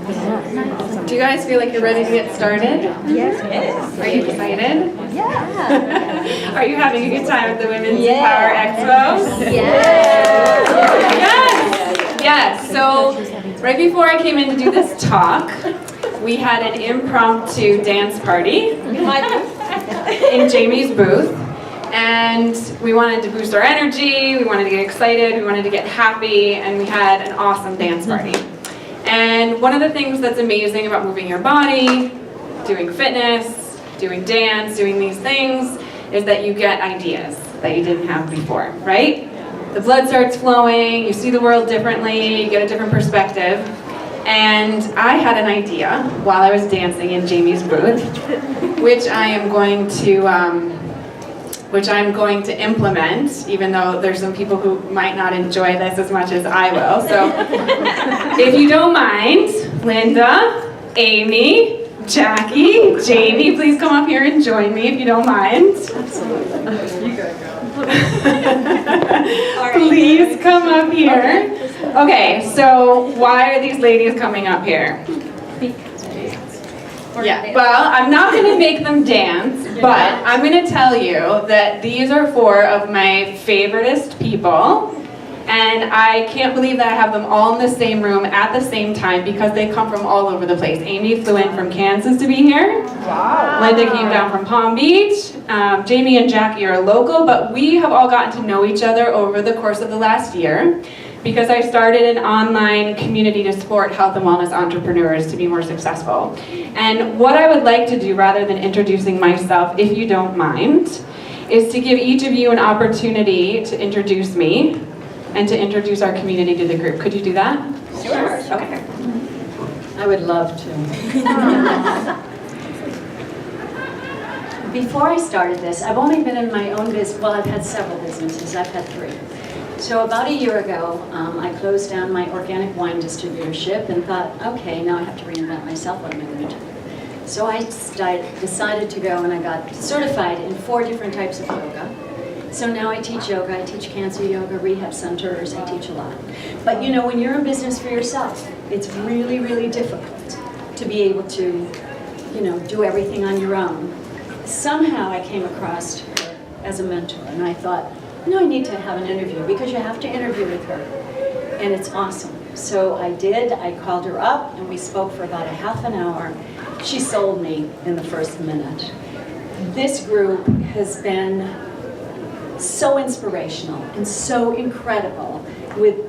Do you guys feel like you're ready to get started? Yes. Are you excited? Yeah. Are you having a good time at the Women's Power Expo? Yes. Yes. So right before I came in to do this talk, we had an impromptu dance party in Jamie's booth. And we wanted to boost our energy, we wanted to get excited, we wanted to get happy, and we had an awesome dance party. And one of the things that's amazing about moving your body, doing fitness, doing dance, doing these things, is that you get ideas that you didn't have before, right? The blood starts flowing, you see the world differently, you get a different perspective. And I had an idea while I was dancing in Jamie's booth, which I'm going to implement, even though there's some people who might not enjoy this as much as I will. So if you don't mind, Linda, Amy, Jackie, Jamie, please come up here and join me if you don't mind. Absolutely. You gotta go. Please come up here. Okay, so why are these ladies coming up here? Yeah, well, I'm not going to make them dance, but I'm going to tell you that these are four of my favoriteest people, and I can't believe that I have them all in the same room at the same time because they come from all over the place. Amy flew in from Kansas to be here. Wow. Linda came down from Palm Beach. Jamie and Jackie are local, but we have all gotten to know each other over the course of the last year, because I started an online community to support health and wellness entrepreneurs to be more successful. And what I would like to do, rather than introducing myself, if you don't mind, is to give each of you an opportunity to introduce me and to introduce our community to the group. Could you do that? Sure. Okay. I would love to. Before I started this, I've only been in my own business, well, I've had several businesses, I've had 3. So about a year ago, I closed down my organic wine distributorship and thought, okay, now I have to reinvent myself, what am I going to do? So I decided to go and I got certified in 4 different types of yoga. So now I teach yoga, I teach cancer yoga, rehab centers, I teach a lot. But you know, when you're in business for yourself, it's really, really difficult to be able to, you know, do everything on your own. Somehow I came across her as a mentor and I thought, no, I need to have an interview because you have to interview with her, and it's awesome. So I did, I called her up and we spoke for about a half an hour. She sold me in the first minute. This group has been so inspirational and so incredible with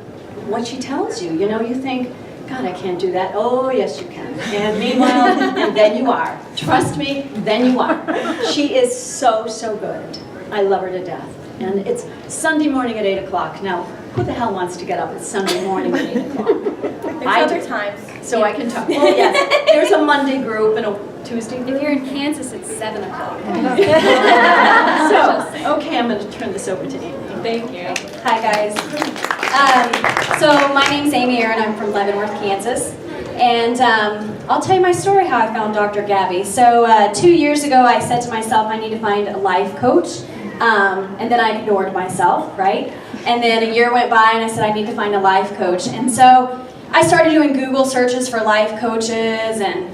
what she tells you. You know, you think, God, I can't do that. Oh, yes, you can. And meanwhile, and then you are. Trust me, then you are. She is so, so good. I love her to death. And it's Sunday morning at 8 o'clock. Now, who the hell wants to get up at Sunday morning at 8 o'clock? There's other times. So I can talk. Well, yes, there's a Monday group and a Tuesday group. If you're in Kansas, it's 7 o'clock. So, okay, I'm going to turn this over to Amy. Thank you. Hi, guys. So my name's Amy Aaron. I'm from Leavenworth, Kansas. And I'll tell you my story how I found Dr. Gabby. So 2 years ago, I said to myself, I need to find a life coach. And then I ignored myself, right? And then a year went by and I said, I need to find a life coach. And so I started doing Google searches for life coaches and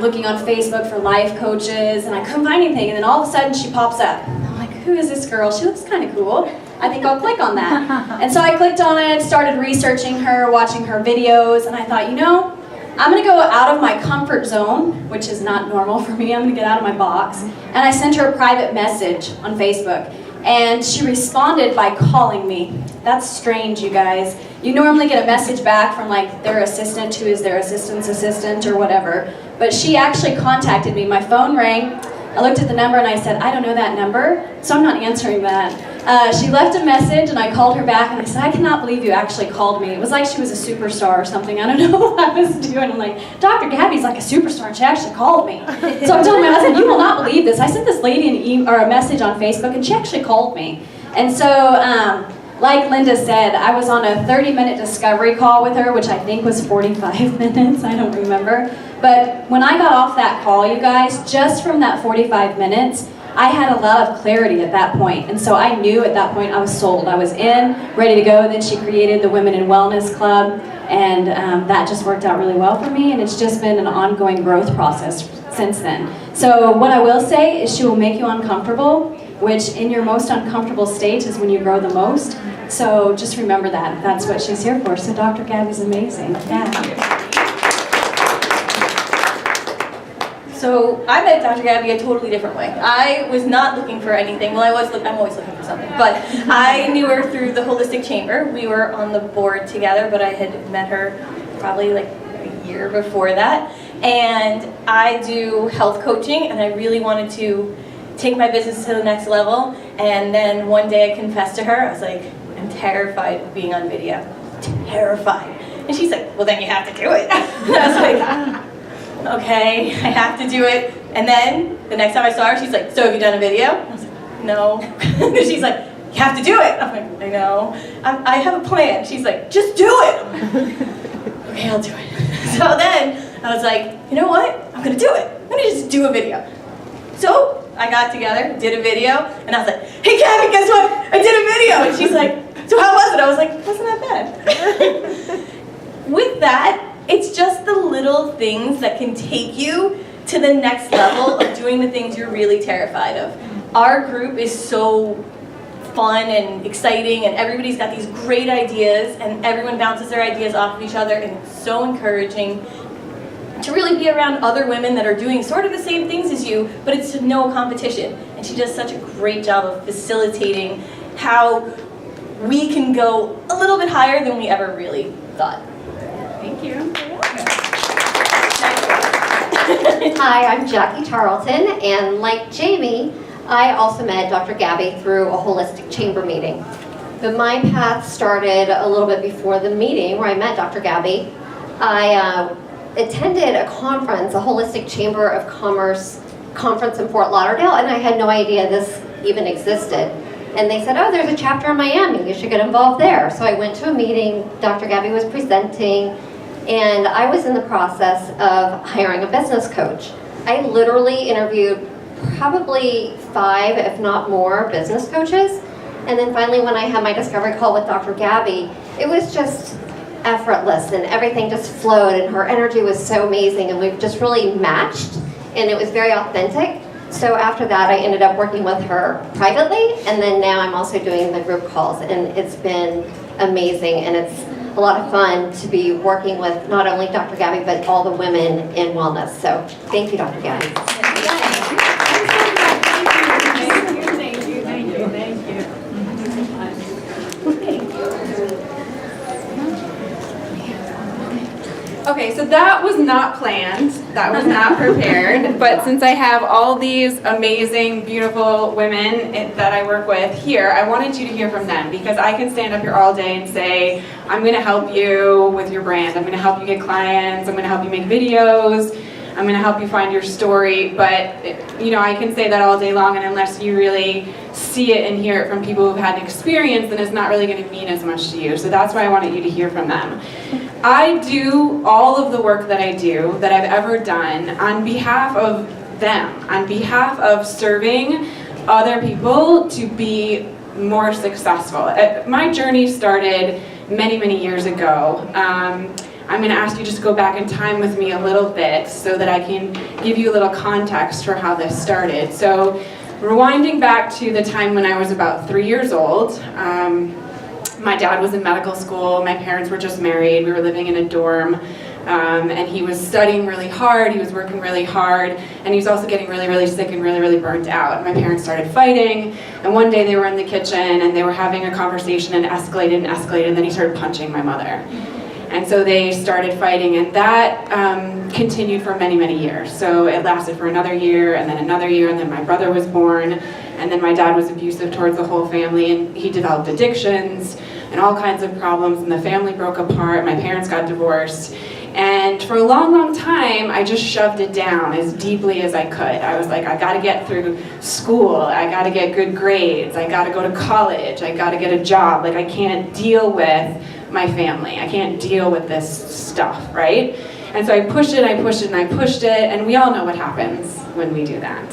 looking on Facebook for life coaches, and I couldn't find anything. And then all of a sudden she pops up. I'm like, who is this girl? She looks kind of cool. I think I'll click on that. And so I clicked on it, started researching her, watching her videos, and I thought, you know, I'm going to go out of my comfort zone, which is not normal for me. I'm going to get out of my box. And I sent her a private message on Facebook. And she responded by calling me. That's strange, you guys. You normally get a message back from like their assistant who is their assistant's assistant or whatever. But she actually contacted me. My phone rang. I looked at the number and I said, I don't know that number, so I'm not answering that. She left a message and I called her back and I said, I cannot believe you actually called me. It was like she was a superstar or something. I don't know what I was doing. I'm like, Dr. Gabby's like a superstar and she actually called me. So I'm telling my husband, you will not believe this. I sent this lady a message on Facebook and she actually called me. And so, like Linda said, I was on a 30-minute discovery call with her, which I think was 45 minutes, I don't remember. But when I got off that call, you guys, just from that 45 minutes, I had a lot of clarity at that point, and so I knew at that point I was sold. I was in, ready to go. Then she created the Women in Wellness Club, and that just worked out really well for me, and it's just been an ongoing growth process since then. So what I will say is she will make you uncomfortable, which in your most uncomfortable state is when you grow the most. So just remember that. That's what she's here for. So Dr. Gabby's amazing. Yeah. So I met Dr. Gabby a totally different way. I was not looking for anything. Well, I'm always looking for something. But I knew her through the Holistic Chamber. We were on the board together, but I had met her probably like a year before that. And I do health coaching, and I really wanted to take my business to the next level. And then one day I confessed to her, I was like, I'm terrified of being on video. Terrified. And she's like, well, then you have to do it. And I was like, okay, I have to do it. And then the next time I saw her, she's like, so have you done a video? I was like, no. And she's like, you have to do it. I'm like, I know. I have a plan. She's like, just do it. I'm like, okay, I'll do it. So then I was like, you know what? I'm going to do it. I'm going to just do a video. So I got together, did a video, and I was like, hey, Gabby, guess what? I did a video. And she's like, so how was it? I was like, wasn't that bad. With that, it's just the little things that can take you to the next level of doing the things you're really terrified of. Our group is so fun and exciting, and everybody's got these great ideas, and everyone bounces their ideas off of each other, and it's so encouraging to really be around other women that are doing sort of the same things as you, but it's no competition. And she does such a great job of facilitating how we can go a little bit higher than we ever really thought. Thank you. Hi, I'm Jackie Tarleton, and like Jamie, I also met Dr. Gabby through a holistic chamber meeting. But my path started a little bit before the meeting where I met Dr. Gabby. I attended a conference, a Holistic Chamber of Commerce conference in Fort Lauderdale, and I had no idea this even existed. And they said, oh, there's a chapter in Miami, you should get involved there. So I went to a meeting, Dr. Gabby was presenting, and I was in the process of hiring a business coach. I literally interviewed probably 5, if not more, business coaches. And then finally, when I had my discovery call with Dr. Gabby, it was just effortless, and everything just flowed, and her energy was so amazing, and we just really matched, and it was very authentic. So after that, I ended up working with her privately, and then now I'm also doing the group calls, and it's been amazing, and it's a lot of fun to be working with not only Dr. Gabby, but all the women in wellness. So thank you, Dr. Gabby. Okay, so that was not planned, that was not prepared, but since I have all these amazing, beautiful women that I work with here, I wanted you to hear from them, because I can stand up here all day and say, I'm going to help you with your brand, I'm going to help you get clients, I'm going to help you make videos, I'm going to help you find your story, but you know, I can say that all day long, and unless you really see it and hear it from people who've had an experience, then it's not really going to mean as much to you. So that's why I wanted you to hear from them. I do all of the work that I do, that I've ever done, on behalf of them, on behalf of serving other people to be more successful. My journey started many, many years ago. I'm going to ask you just to go back in time with me a little bit so that I can give you a little context for how this started. So, rewinding back to the time when I was about 3 years old, my dad was in medical school, my parents were just married, we were living in a dorm, and he was studying really hard, he was working really hard, and he was also getting really, really sick and really, really burnt out. My parents started fighting, and one day they were in the kitchen and they were having a conversation and escalated, and then he started punching my mother. And so they started fighting, and that continued for many, many years. So it lasted for another year, and then another year, and then my brother was born, and then my dad was abusive towards the whole family, and he developed addictions and all kinds of problems, and the family broke apart, my parents got divorced. And for a long, long time, I just shoved it down as deeply as I could. I was like, I gotta get through school, I gotta get good grades, I gotta go to college, I gotta get a job. Like, I can't deal with my family, I can't deal with this stuff, right? And so I pushed it, and I pushed it, and we all know what happens when we do that.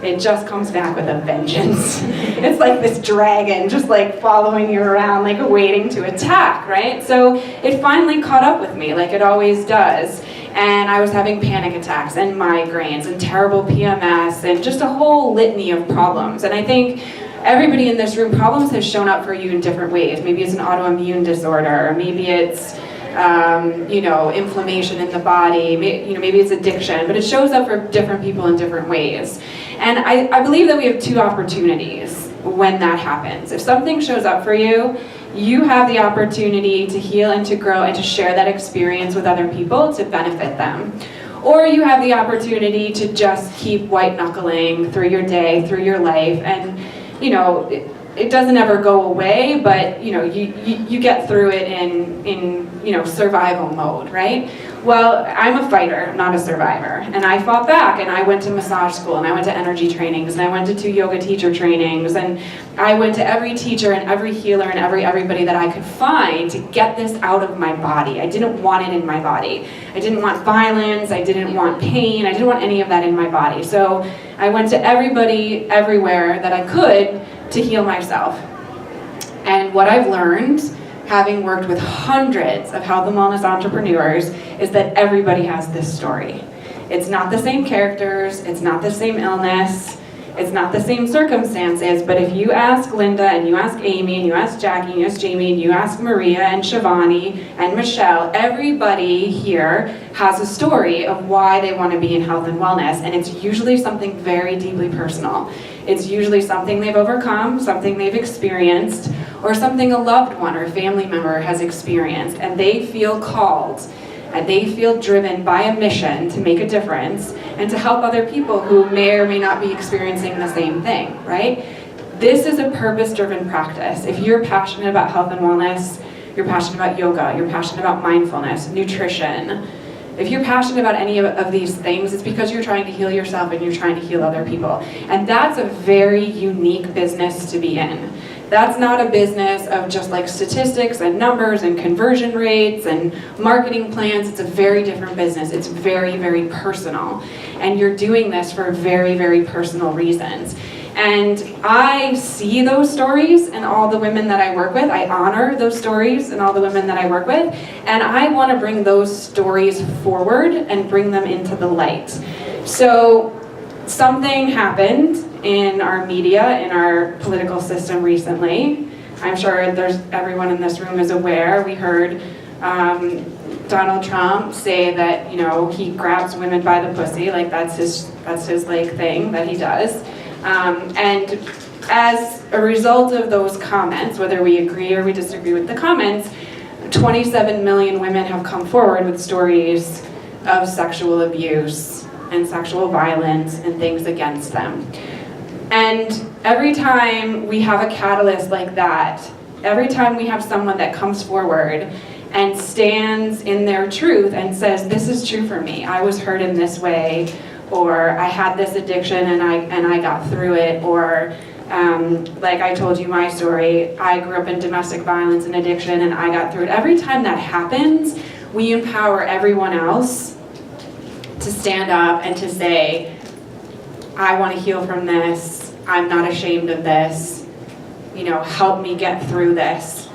it just comes back with a vengeance. It's like this dragon just like following you around, like waiting to attack, right? So it finally caught up with me, like it always does. And I was having panic attacks and migraines and terrible PMS and just a whole litany of problems. And I think everybody in this room, problems have shown up for you in different ways. Maybe it's an autoimmune disorder, or maybe it's inflammation in the body, maybe it's addiction, but it shows up for different people in different ways. And I believe that we have two opportunities when that happens. If something shows up for you, you have the opportunity to heal and to grow and to share that experience with other people to benefit them. Or you have the opportunity to just keep white knuckling through your day, through your life, and it doesn't ever go away, but you get through it in survival mode, right? Well, I'm a fighter, not a survivor, and I fought back, and I went to massage school, and I went to energy trainings, and I went to 2 yoga teacher trainings, and I went to every teacher and every healer and everybody that I could find to get this out of my body. I didn't want it in my body. I didn't want violence, I didn't want pain, I didn't want any of that in my body. So I went to everybody, everywhere that I could to heal myself. And what I've learned, having worked with hundreds of health and wellness entrepreneurs, is that everybody has this story. It's not the same characters, it's not the same illness, it's not the same circumstances, but if you ask Linda, and you ask Amy, and you ask Jackie, and you ask Jamie, and you ask Maria, and Shivani, and Michelle, everybody here has a story of why they want to be in health and wellness, and it's usually something very deeply personal. It's usually something they've overcome, something they've experienced, or something a loved one or family member has experienced, and they feel called, and they feel driven by a mission to make a difference and to help other people who may or may not be experiencing the same thing, right? This is a purpose-driven practice. If you're passionate about health and wellness, you're passionate about yoga, you're passionate about mindfulness, nutrition, if you're passionate about any of these things, it's because you're trying to heal yourself and you're trying to heal other people. And that's a very unique business to be in. That's not a business of just like statistics and numbers and conversion rates and marketing plans. It's a very different business. It's very, very personal. And you're doing this for very, very personal reasons. And I see those stories in all the women that I work with. I honor those stories in all the women that I work with. And I want to bring those stories forward and bring them into the light. So something happened in our media, in our political system recently. I'm sure everyone in this room is aware. We heard Donald Trump say that he grabs women by the pussy, like that's his like thing that he does. And as a result of those comments, whether we agree or we disagree with the comments, 27 million women have come forward with stories of sexual abuse and sexual violence and things against them. And every time we have a catalyst like that, every time we have someone that comes forward and stands in their truth and says, this is true for me, I was hurt in this way, or I had this addiction and I got through it, or like I told you my story, I grew up in domestic violence and addiction and I got through it. Every time that happens, we empower everyone else to stand up and to say, I want to heal from this, I'm not ashamed of this, help me get through this.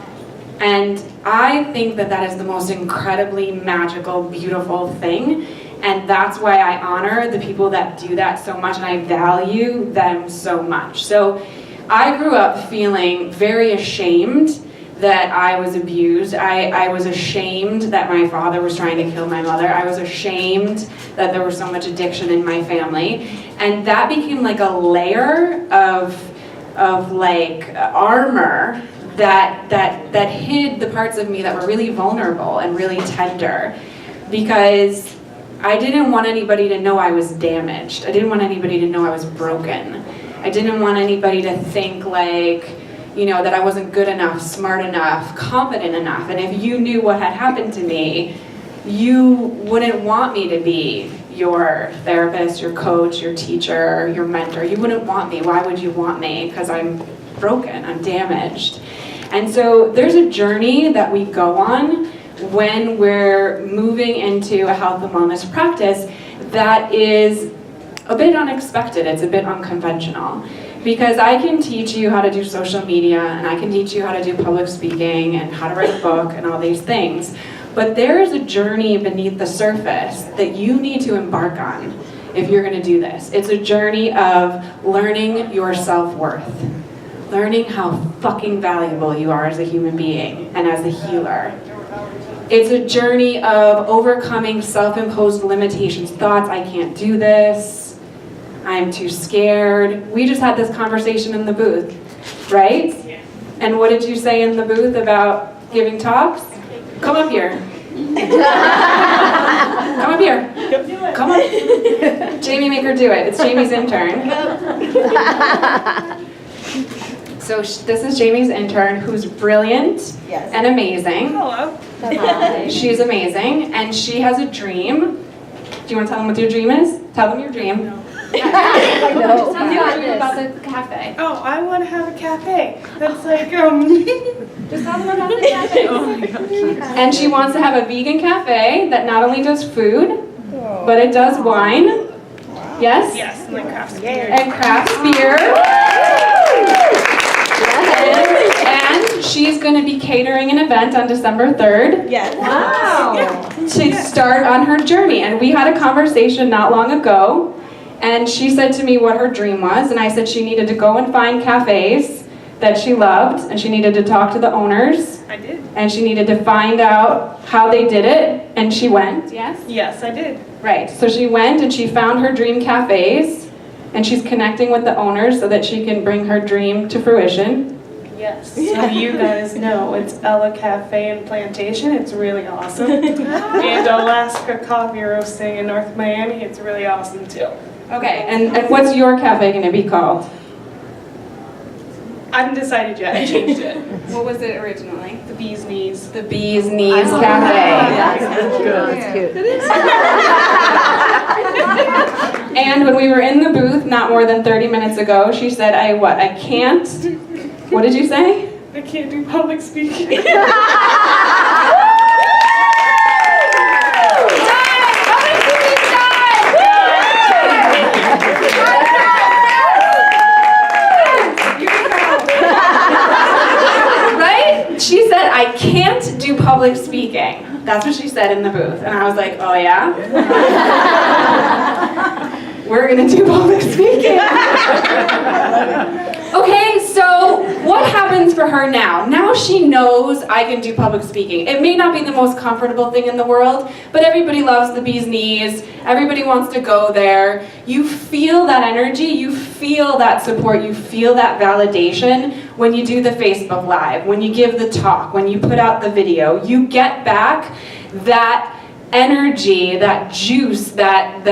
And I think that is the most incredibly magical, beautiful thing. And that's why I honor the people that do that so much, and I value them so much. So I grew up feeling very ashamed that I was abused. I was ashamed that my father was trying to kill my mother. I was ashamed that there was so much addiction in my family. And that became like a layer of like armor that hid the parts of me that were really vulnerable and really tender, because I didn't want anybody to know I was damaged. I didn't want anybody to know I was broken. I didn't want anybody to think like, that I wasn't good enough, smart enough, competent enough. And if you knew what had happened to me, you wouldn't want me to be your therapist, your coach, your teacher, your mentor. You wouldn't want me. Why would you want me? Because I'm broken, I'm damaged. And so there's a journey that we go on when we're moving into a health and wellness practice that is a bit unexpected, it's a bit unconventional. Because I can teach you how to do social media, and I can teach you how to do public speaking, and how to write a book, and all these things. But there is a journey beneath the surface that you need to embark on if you're gonna do this. It's a journey of learning your self-worth. Learning how fucking valuable you are as a human being and as a healer. It's a journey of overcoming self-imposed limitations, thoughts, I can't do this, I'm too scared. We just had this conversation in the booth, right? And what did you say in the booth about giving talks? Come up here. Come up here. Come on. Jamie, make her do it. It's Jamie's intern. So this is Jamie's intern, who's brilliant and amazing. Hello. She's amazing, and she has a dream. Do you want to tell them what your dream is? Tell them your dream. I know. Just tell them your dream about the cafe. Oh, I want to have a cafe. That's like, Just tell them about the cafe. Oh my gosh. And she wants to have a vegan cafe that not only does food, but it does wine. Yes? Yes, and like crafts beer. And crafts beer. And she's going to be catering an event on December 3rd. Yes. Wow. To start on her journey. And we had a conversation not long ago, and she said to me what her dream was, and I said she needed to go and find cafes that she loved, and she needed to talk to the owners, I did. and she needed to find out how they did it, and she went, yes? Yes, I did. Right, so she went and she found her dream cafes, and she's connecting with the owners so that she can bring her dream to fruition. Yes. So you guys know it's Ella Cafe and Plantation. It's really awesome. And Alaska Coffee Roasting in North Miami. It's really awesome too. Okay, and what's your cafe going to be called? I haven't decided yet. I changed it. What was it originally? The Bee's Knees. The Bee's Knees Cafe. That's cute. And when we were in the booth not more than 30 minutes ago, she said, I can't. What did you say? I can't do public speaking. Right? She said, I can't do public speaking. That's what she said in the booth. And I was like, oh yeah? We're gonna do public speaking. Okay, so what happens for her now? Now she knows I can do public speaking. It may not be the most comfortable thing in the world, but everybody loves the Bee's Knees. Everybody wants to go there. You feel that energy, you feel that support, you feel that validation when you do the Facebook Live, when you give the talk, when you put out the video. You get back that energy, that juice, that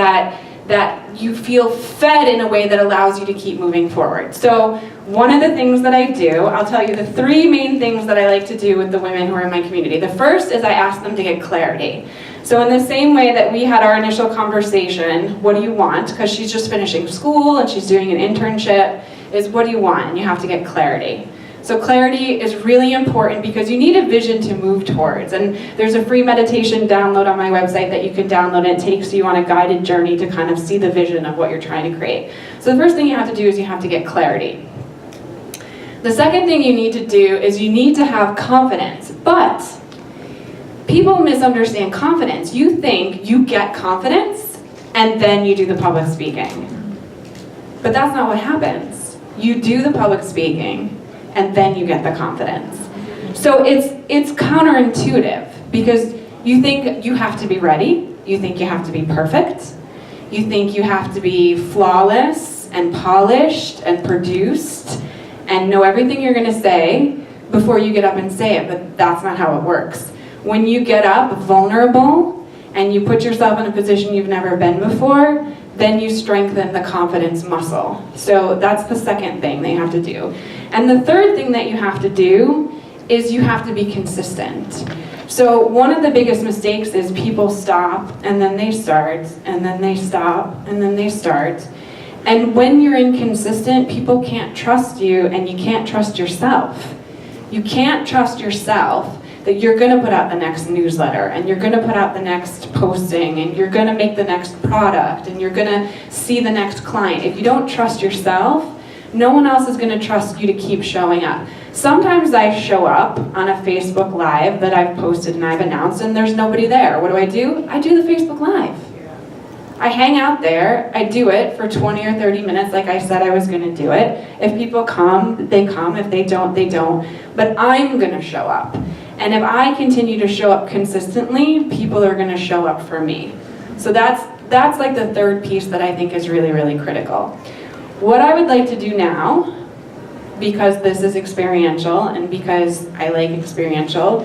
you feel fed in a way that allows you to keep moving forward. So one of the things that I do, I'll tell you the 3 main things that I like to do with the women who are in my community. The first is I ask them to get clarity. So in the same way that we had our initial conversation, what do you want? Because she's just finishing school and she's doing an internship, is what do you want? And you have to get clarity. So clarity is really important because you need a vision to move towards. And there's a free meditation download on my website that you can download, and it takes you on a guided journey to kind of see the vision of what you're trying to create. So the first thing you have to do is you have to get clarity. The second thing you need to do is you need to have confidence. But people misunderstand confidence. You think you get confidence and then you do the public speaking. But that's not what happens. You do the public speaking and then you get the confidence. So it's counterintuitive because you think you have to be ready, you think you have to be perfect, you think you have to be flawless and polished and produced and know everything you're gonna say before you get up and say it, but that's not how it works. When you get up vulnerable and you put yourself in a position you've never been before, then you strengthen the confidence muscle. So that's the second thing they have to do. And the third thing that you have to do is you have to be consistent. So one of the biggest mistakes is people stop and then they start and then they stop and then they start. And when you're inconsistent, people can't trust you and you can't trust yourself. You can't trust yourself that you're going to put out the next newsletter, and you're going to put out the next posting, and you're going to make the next product, and you're going to see the next client. If you don't trust yourself, no one else is going to trust you to keep showing up. Sometimes I show up on a Facebook Live that I've posted and I've announced, and there's nobody there. What do? I do the Facebook Live. I hang out there, I do it for 20 or 30 minutes like I said I was going to do it. If people come, they come. If they don't, they don't. But I'm going to show up. And if I continue to show up consistently, people are going to show up for me. So that's like the third piece that I think is really, really critical. What I would like to do now, because this is experiential and because I like experiential,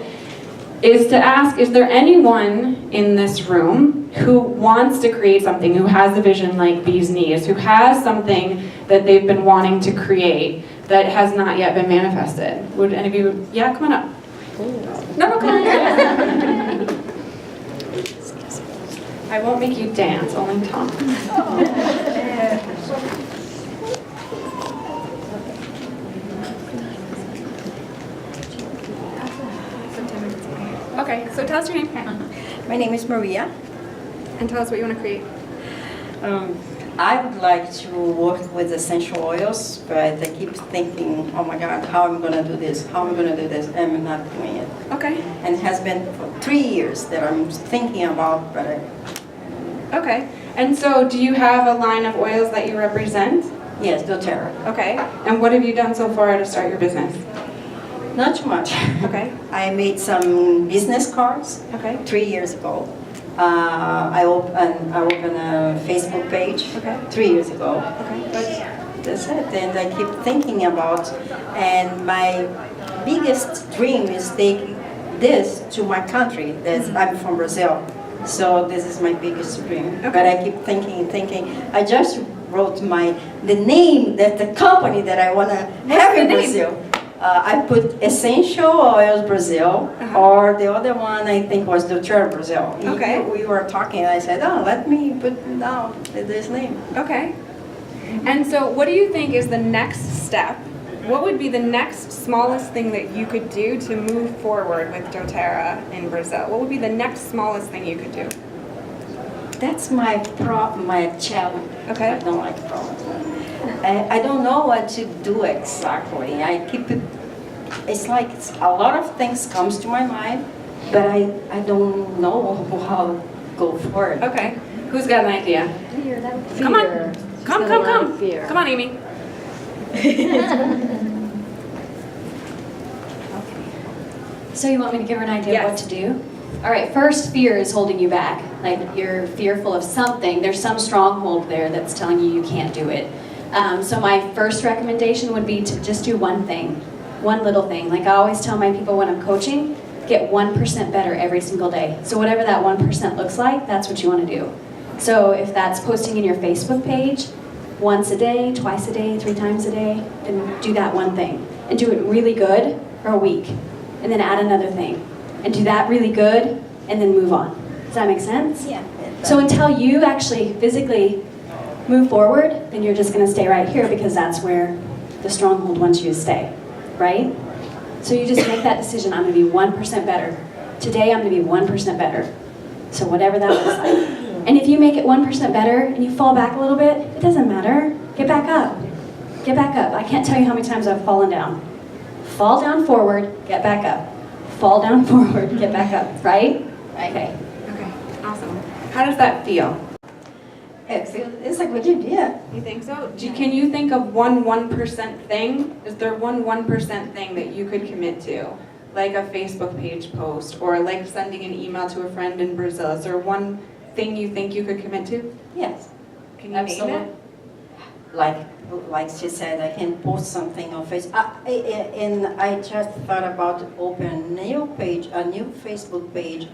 is to ask, is there anyone in this room who wants to create something, who has a vision like Bee's Knees, who has something that they've been wanting to create that has not yet been manifested? Would any of you, yeah, come on up. No, come on. I won't make you dance, only talk. Okay, so tell us your name. My name is Maria. And tell us what you want to create. I would like to work with essential oils, but I keep thinking, oh my God, how am I going to do this? How am I going to do this? And I'm not doing it. Okay. And it has been for 3 years that I'm thinking about, but Okay. And so do you have a line of oils that you represent? yes, doTERRA. Okay. And what have you done so far to start your business? Not too much. Okay. I made some business cards Okay. 3 years ago. I opened a Facebook page Okay. 3 years ago. Okay. That's it, and I keep thinking about, and my biggest dream is taking this to my country. I'm from Brazil, so this is my biggest dream. Okay. But I keep thinking. I just wrote the name that the company that I want to have in the name? Brazil. I put Essential Oils Brazil, or the other one I think was doTERRA Brazil. Okay. We were talking, and I said, oh, let me put down this name. Okay. And so what do you think is the next step? What would be the next smallest thing that you could do to move forward with doTERRA in Brazil? What would be the next smallest thing you could do? That's my challenge. Okay. I don't like problems. I don't know what to do exactly. I keep it. It's like a lot of things comes to my mind, but I don't know how to go forward. Okay. Who's got an idea? Fear. Come on. Come. Come on, Amy. So you want me to give her an idea of what Yes. to do? All right, first, fear is holding you back. Like you're fearful of something. There's some stronghold there that's telling you you can't do it. So my first recommendation would be to just do one thing, one little thing. Like I always tell my people when I'm coaching, get 1% better every single day. So whatever that 1% looks like, that's what you want to do. So if that's posting in your Facebook page, once a day, twice a day, 3 times a day, then do that one thing. And do it really good for a week. And then add another thing. And do that really good, and then move on. Does that make sense? Yeah. So until you actually physically move forward, then you're just going to stay right here because that's where the stronghold wants you to stay, right? So you just make that decision, I'm going to be 1% better. Today I'm going to be 1% better. So whatever that looks like. And if you make it 1% better and you fall back a little bit, it doesn't matter. Get back up. Get back up. I can't tell you how many times I've fallen down. Fall down forward, get back up. Fall down forward, get back up, right? Okay. Okay. Awesome. How does that feel? It's a good idea. You think so? Can you think of one 1% thing? Is there one 1% thing that you could commit to? Like a Facebook page post or like sending an email to a friend in Brazil. Is there one thing you think you could commit to? Yes. Can you name it? Like she said, I can post something on Facebook. And I just thought about opening a new Facebook page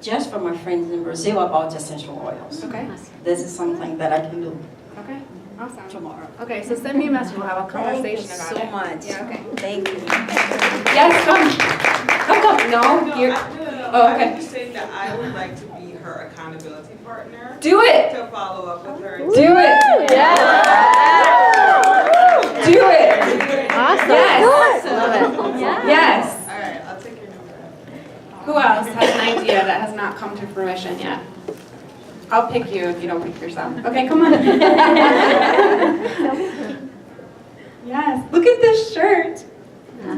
just for my friends in Brazil about essential oils. Okay. This is something that I can do Okay. Awesome. tomorrow. Okay, so send me a message. We'll have a conversation Thank about you it. so much. Yeah, okay. Thank you. Yes, come. Come. No, you're. No. Oh, okay. I'm just saying that I would like to be her accountability partner. Do it. To follow up with her. Do it. Do it. Awesome. Yes. Love it. Yes. All right, I'll take your number. come to fruition yet. I'll pick you if you don't pick yourself. Okay, come on. Yes, look at this shirt. I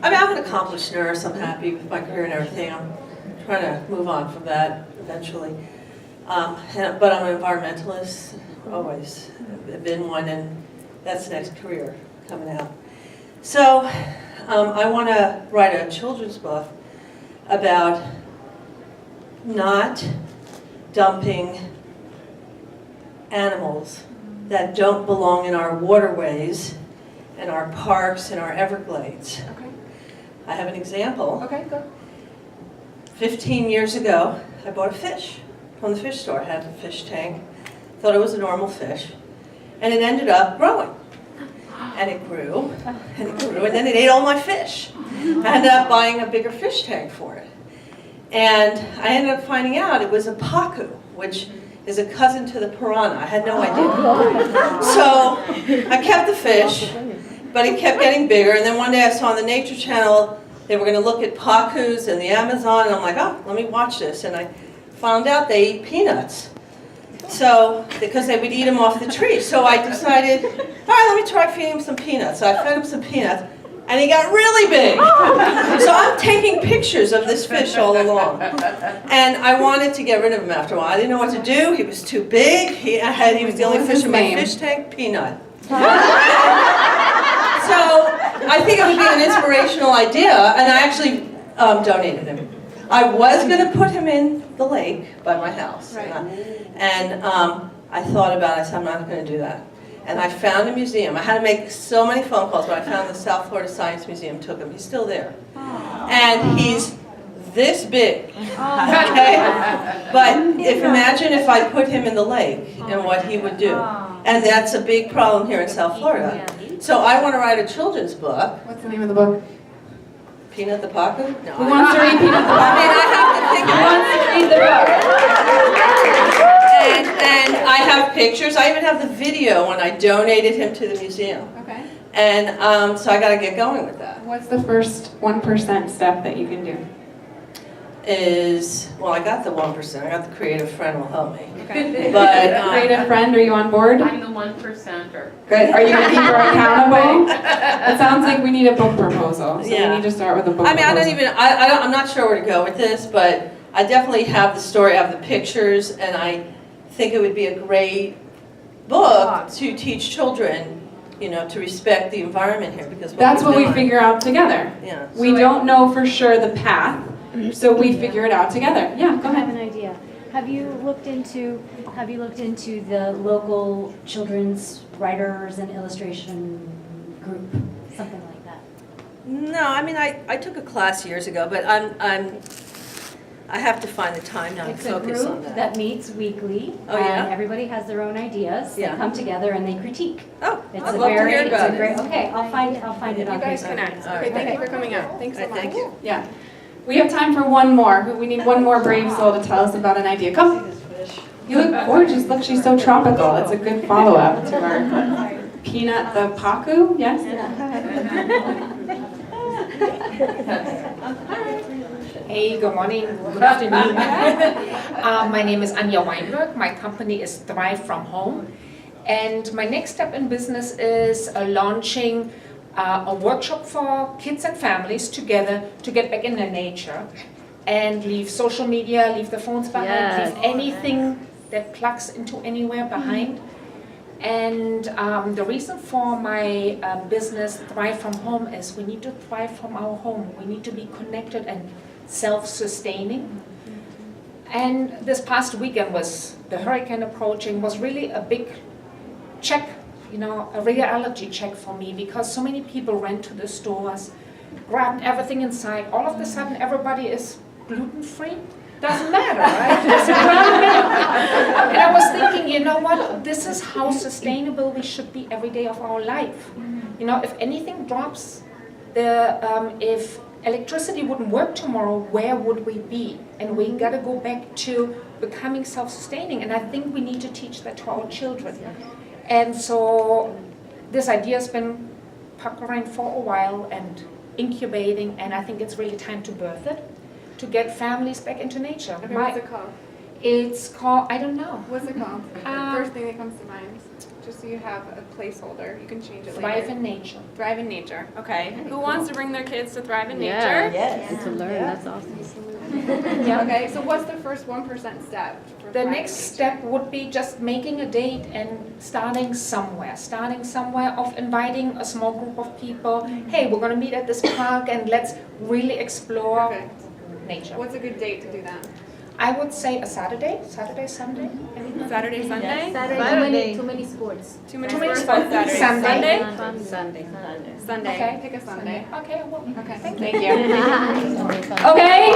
mean, I'm an accomplished nurse. I'm happy with my career and everything. I'm trying to move on from that eventually. But I'm an environmentalist, always. I've been one, and that's the next career coming out. So I want to write a children's book about not dumping animals that don't belong in our waterways and our parks and our Everglades. Okay. I have an example. Okay, go. 15 years ago, I bought a fish from the fish store. I had a fish tank, thought it was a normal fish, and it ended up growing. And it grew, and it grew, and then it ate all my fish. I ended up buying a bigger fish tank for it. And I ended up finding out it was a pacu, which is a cousin to the piranha. I had no idea. So I kept the fish, but it kept getting bigger. And then one day I saw on the Nature Channel they were going to look at pacus in the Amazon, and I'm like, oh, let me watch this. And I found out they eat peanuts. So, because they would eat them off the tree. So I decided, all right, let me try feeding him some peanuts. So I fed him some peanuts, and he got really big. So I'm taking pictures of this fish all along. And I wanted to get rid of him after a while. I didn't know what to do. He was too big. He was the only fish in my fish tank, Peanut. So I think it would be an inspirational idea, and I actually donated him. I was going to put him in the lake by my house. Right. And I thought about it. I said, I'm not going to do that. And I found a museum. I had to make so many phone calls, but I found the South Florida Science Museum, took him. He's still there. And he's this big. Okay? But imagine if I put him in the lake and what he would do. And that's a big problem here in South Florida. So I want to write a children's book. What's the name of the book? Peanut the Pacu? No. Who wants to read Peanut the I Pacu? mean, I have to think Who wants to read the book? And I have pictures. I even have the video when I donated him to the museum. Okay. And so I got to get going with that. What's the first 1% step that you can do? Well, I got the 1%. I got the creative friend will help me. Okay. But Creative friend, are you on board? I'm the 1%er. Good. Are you going to keep her accountable? It sounds like we need a book proposal, so Yeah. we need to start with a book I mean, proposal. I'm not sure where to go with this, but I definitely have the story, I have the pictures, and I think it would be a great book to teach children, to respect the environment here, because That's what we figure. figure out together. Yeah. We don't know for sure the path, so we figure it out together. Yeah, go I have ahead. an idea. Have you looked into the local children's writers and illustration group, something like that? No, I mean, I took a class years ago, but I have to find the time now to It's a focus on group that. that meets weekly, Oh, yeah? and everybody has their own ideas. Yeah. They come together and they critique. Oh, It's I'd a love to very, hear it's about a it. great. Okay, I'll find it on You guys Facebook. connect. All right. Okay, thank you Okay. for coming out. Thanks so All much. right, thank you. Yeah. We have time for one more. We need one more brave soul to tell us about an idea. Come. You look gorgeous. Look, she's so tropical. It's a good follow-up to our Peanut the Pacu, yes? Hey, good morning, good afternoon. My name is Anja Weinberg. My company is Thrive From Home. And my next step in business is launching a workshop for kids and families together to get back in their nature and leave social media, leave the phones behind, leave anything that plugs into anywhere behind. And the reason for my business, Thrive From Home, is we need to thrive from our home. We need to be connected and self-sustaining. And this past weekend was the hurricane approaching, was really a big check, a reality check for me, because so many people ran to the stores, grabbed everything inside. All of a sudden, everybody is gluten-free. Doesn't matter, right? And I was thinking, you know what? This is how sustainable we should be every day of our life. If anything drops, if electricity wouldn't work tomorrow, where would we be? And we got to go back to becoming self-sustaining. And I think we need to teach that to our children. And so this idea has been puckering for a while, and incubating, and I think it's really time to birth it, to get families back into nature. Okay, what's it called? It's called, I don't know. What's it called? First thing that comes to mind. Just so you have a placeholder. You can change it Thrive later. in Nature. Thrive in Nature. Okay. Who wants to bring their kids to Thrive in Nature? Yes. To learn, that's awesome. Okay, so what's the first 1% step? For The Thrive in next Nature? step would be just making a date and starting somewhere of inviting a small group of people. Hey, we're going to meet at this park and let's really explore Perfect. nature. What's a good date to do that? I would say a Saturday, Sunday. Saturday, Sunday? Saturday, too many sports. Too many Too many sports on sports. Saturday. Sunday. Sunday. Sunday. Okay. Pick a Sunday. Okay, well, Okay. thank you. Okay,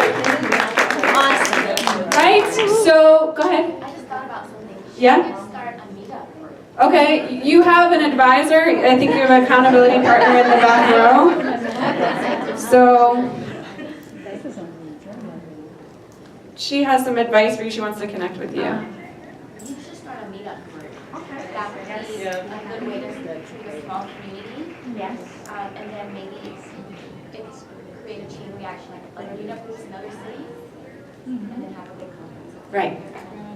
Awesome. right, so, go ahead. I just thought about something. Yeah? Should we start a meetup group? Okay, you have an advisor, I think you have an accountability partner in the back row. So, she has some advice for you, she wants to connect with you. You should start a meetup group. Okay. That would be a good way to create a small community. Yes. And then maybe it's create a chain reaction, like meetup groups in other cities, and then have a big conference. Right.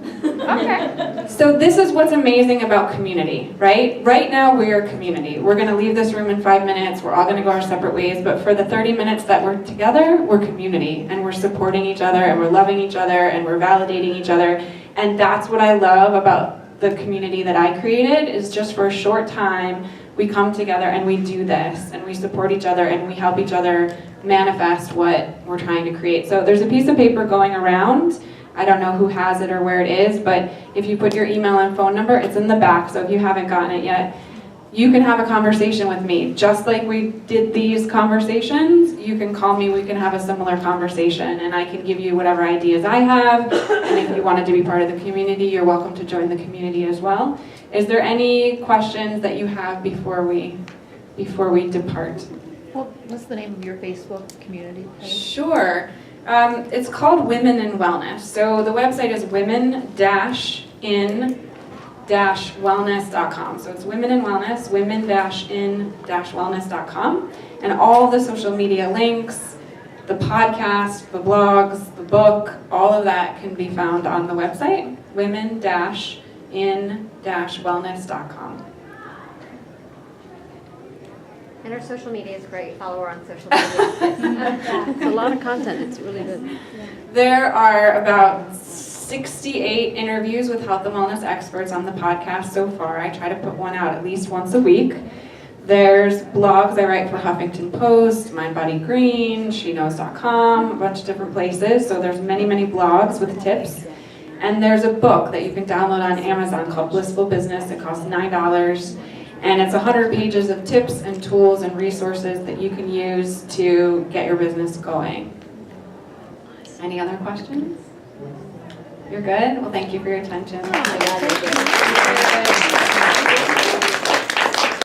Okay. So this is what's amazing about community, right? Right now we're a community. We're gonna leave this room in 5 minutes, we're all gonna go our separate ways, but for the 30 minutes that we're together, we're community, and we're supporting each other, and we're loving each other, and we're validating each other, and that's what I love about the community that I created, is just for a short time, we come together and we do this, and we support each other, and we help each other manifest what we're trying to create. So there's a piece of paper going around. I don't know who has it or where it is, but if you put your email and phone number, it's in the back, so if you haven't gotten it yet, you can have a conversation with me. Just like we did these conversations, you can call me, we can have a similar conversation, and I can give you whatever ideas I have, and if you wanted to be part of the community, you're welcome to join the community as well. Is there any questions that you have before we depart? Well, what's the name of your Facebook community page? Sure. It's called Women in Wellness. So the website is women-in-wellness.com. So it's Women in Wellness, women-in-wellness.com. And all the social media links, the podcast, the blogs, the book, all of that can be found on the website, women-in-wellness.com. And her social media is great. Follow her on social media. It's a lot of content. It's really good. There are about 68 interviews with health and wellness experts on the podcast so far. I try to put one out at least once a week. There's blogs I write for Huffington Post, Mind Body Green, SheKnows.com, a bunch of different places. So there's many, many blogs with tips. And there's a book that you can download on Amazon called Blissful Business. It costs $9. And it's 100 pages of tips and tools and resources that you can use to get your business going. Any other questions? You're good? Well, thank you for your attention.